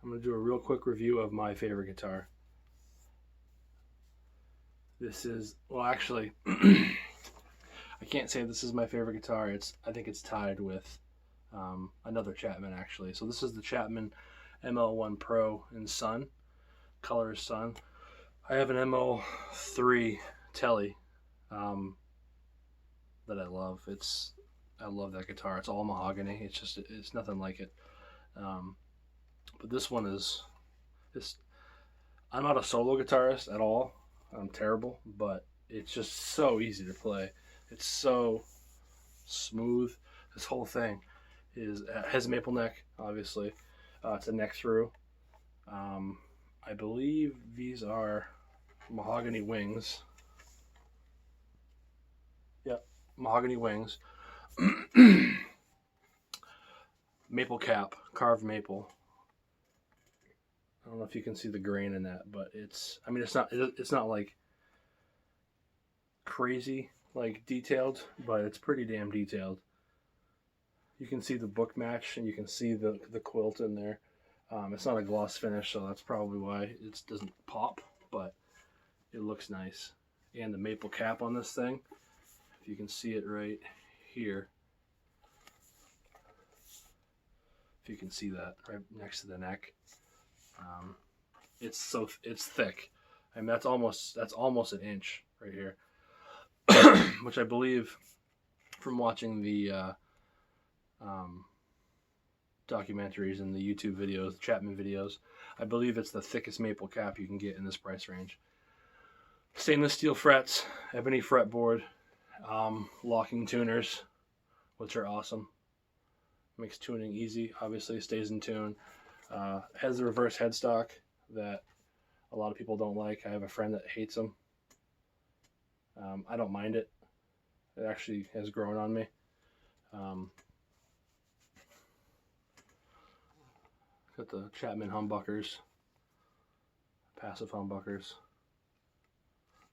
I'm going to do a real quick review of my favorite guitar. This is, well, actually, I can't say this is my favorite guitar. I think it's tied with another Chapman, actually. So this is the Chapman Ml1 Pro Sun. Color is Sun. I have an ML3 Telly that I love. I love that guitar. It's all mahogany. It's nothing like it. But this one is, I'm not a solo guitarist at all. I'm terrible, but it's just so easy to play. It's so smooth. This whole thing has a maple neck, obviously. It's a neck through. I believe these are mahogany wings. Yep, mahogany wings. Maple cap, carved maple. I don't know if you can see the grain in that, but it's not like crazy like detailed, but it's pretty damn detailed. You can see the book match and you can see the quilt in there. It's not a gloss finish, so that's probably why it doesn't pop, but it looks nice. And the maple cap on this thing, if you can see it right here, if you can see that right next to the neck, it's thick. I mean, that's almost an inch right here, which I believe from watching the documentaries and the YouTube videos, the Chapman videos, I believe it's the thickest maple cap you can get in this price range. Stainless steel frets, ebony fretboard, locking tuners, which are awesome. Makes tuning easy. Obviously, stays in tune. Has the reverse headstock that a lot of people don't like. I have a friend that hates them. I don't mind it. It actually has grown on me. Got the Chapman humbuckers, passive humbuckers.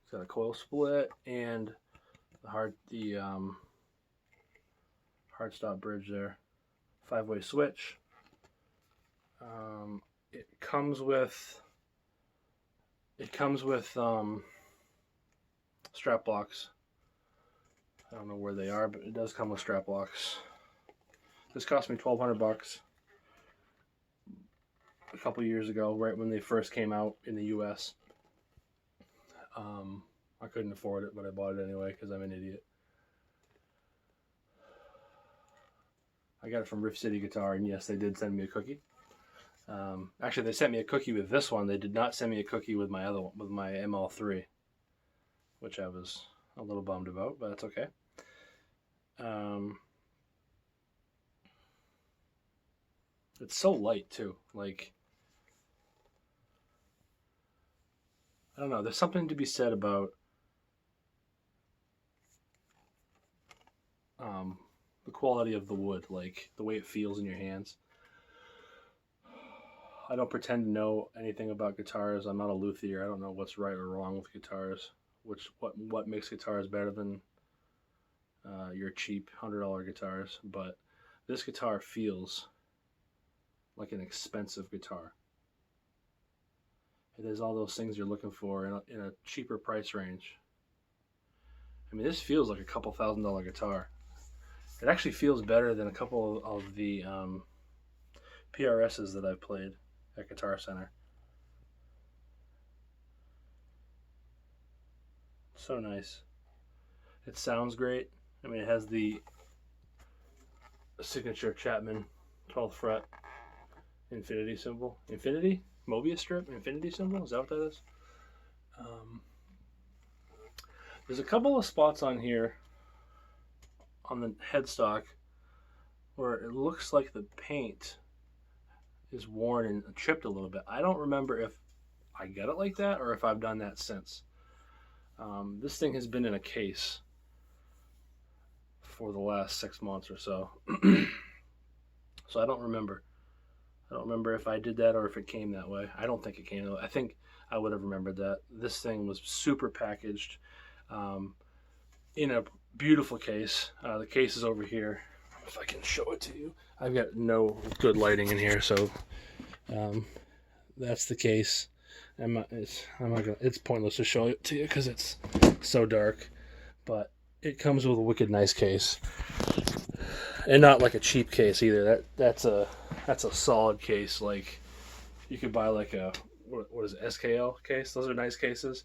It's got a coil split and the hard stop bridge there. 5-way switch. It comes with strap blocks. I don't know where they are, but it does come with strap blocks. This cost me $1,200 a couple years ago, right when they first came out in the US. I couldn't afford it, but I bought it anyway because I'm an idiot. I got it from Riff City Guitar, and yes, they did send me a cookie. Actually, they sent me a cookie with this one. They did not send me a cookie with my other one, with my ML3, which I was a little bummed about, but that's okay. It's so light too. Like, I don't know. There's something to be said about the quality of the wood, like the way it feels in your hands. I don't pretend to know anything about guitars. I'm not a luthier. I don't know what's right or wrong with guitars. What makes guitars better than your cheap $100 guitars? But this guitar feels like an expensive guitar. It has all those things you're looking for in a cheaper price range. I mean, this feels like a couple $1,000 guitar. It actually feels better than a couple of the PRSs that I've played at Guitar Center. So nice. It sounds great. I mean, it has the signature Chapman 12th fret infinity symbol. Infinity? Mobius strip? Infinity symbol? Is that what that is? There's a couple of spots on here on the headstock where it looks like the paint is worn and chipped a little bit. I don't remember if I got it like that or if I've done that since. This thing has been in a case for the last 6 months or so. So I don't remember. I don't remember if I did that or if it came that way. I don't think it came that way. I think I would have remembered that. This thing was super packaged in a beautiful case. The case is over here. If I can show it to you. I've got no good lighting in here, so that's the case. It's pointless to show it to you because it's so dark. But it comes with a wicked nice case, and not like a cheap case either. That's a solid case. Like you could buy like a what is it, SKL case? Those are nice cases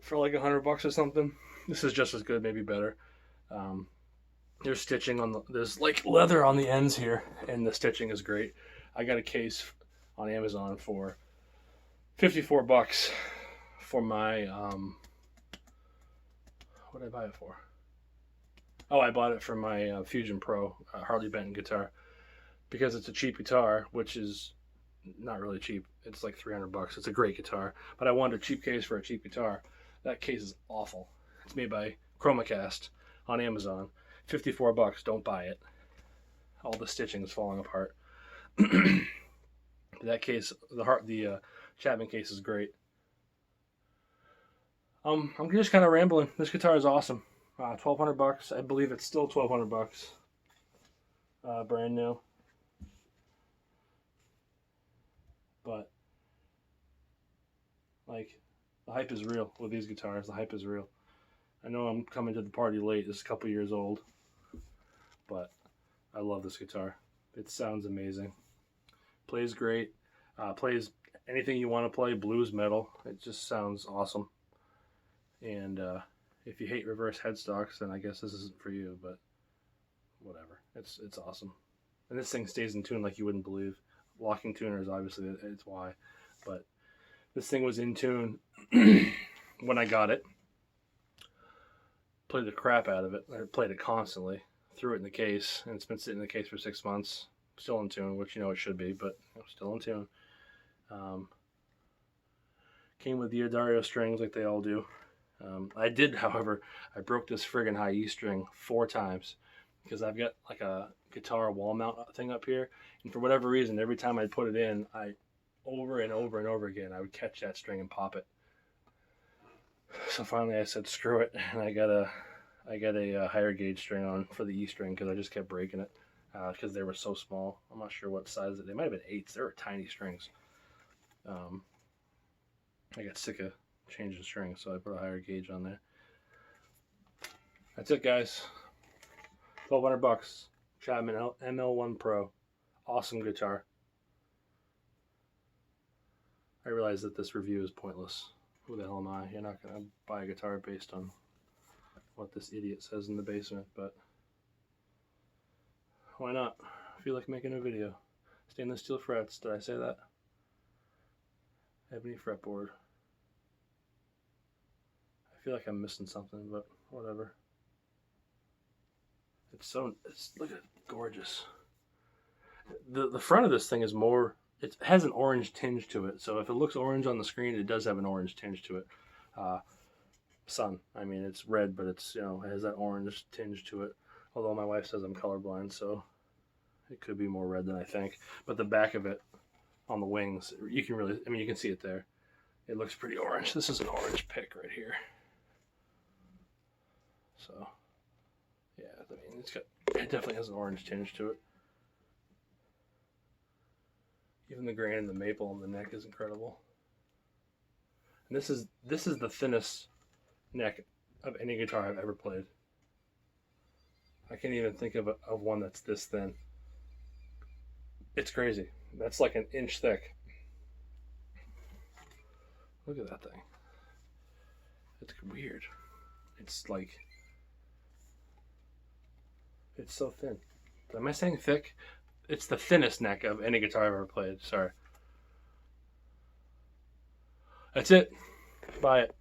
for like $100 or something. This is just as good, maybe better. There's stitching there's like leather on the ends here, and the stitching is great. I got a case on Amazon for $54 for my what did I buy it for? Oh, I bought it for my Fusion Pro Harley Benton guitar because it's a cheap guitar, which is not really cheap. It's like $300. It's a great guitar, but I wanted a cheap case for a cheap guitar. That case is awful. It's made by ChromaCast on Amazon. $54. Don't buy it. All the stitching is falling apart. That case, the Chapman case is great. I'm just kind of rambling. This guitar is awesome. $1,200. I believe it's still $1,200. Brand new. But like, the hype is real with these guitars. The hype is real. I know I'm coming to the party late. It's a couple years old, but I love this guitar. It sounds amazing. Plays great. Plays anything you want to play. Blues, metal. It just sounds awesome. And if you hate reverse headstocks, then I guess this isn't for you. But whatever. It's awesome. And this thing stays in tune like you wouldn't believe. Locking tuners, obviously, it's why. But this thing was in tune when I got it. Played the crap out of it. I played it constantly. Threw it in the case, and it's been sitting in the case for 6 months. Still in tune, which you know it should be, but still in tune. Came with the Dario strings like they all do. I did, however, I broke this friggin' high E string 4 times because I've got like a guitar wall mount thing up here, and for whatever reason, every time I'd put it in, over and over and over again, I would catch that string and pop it. So finally I said screw it, and I got a higher gauge string on for the E string because I just kept breaking it because they were so small. I'm not sure what size they might have been 8s. They were tiny strings. I got sick of changing strings, so I put a higher gauge on there. That's it, guys. $1,200. Chapman Ml1 Pro. Awesome guitar. I realize that this review is pointless. Who the hell am I? You're not going to buy a guitar based on what this idiot says in the basement, but why not? I feel like making a video. Stainless steel frets. Did I say that? Ebony fretboard. I feel like I'm missing something, but whatever. Look at it, gorgeous. The front of this thing is more, it has an orange tinge to it. So if it looks orange on the screen, it does have an orange tinge to it. Sun. I mean, it's red, but it's, you know, it has that orange tinge to it. Although my wife says I'm colorblind, so it could be more red than I think. But the back of it on the wings, you can really, I mean, you can see it there. It looks pretty orange. This is an orange pick right here. So, yeah, I mean, it definitely has an orange tinge to it. Even the grain and the maple on the neck is incredible. And this is the thinnest neck of any guitar I've ever played. I can't even think of one that's this thin. It's crazy. That's like an inch thick. Look at that thing. It's weird. It's like, it's so thin. Am I saying thick? It's the thinnest neck of any guitar I've ever played. Sorry. That's it. Buy it.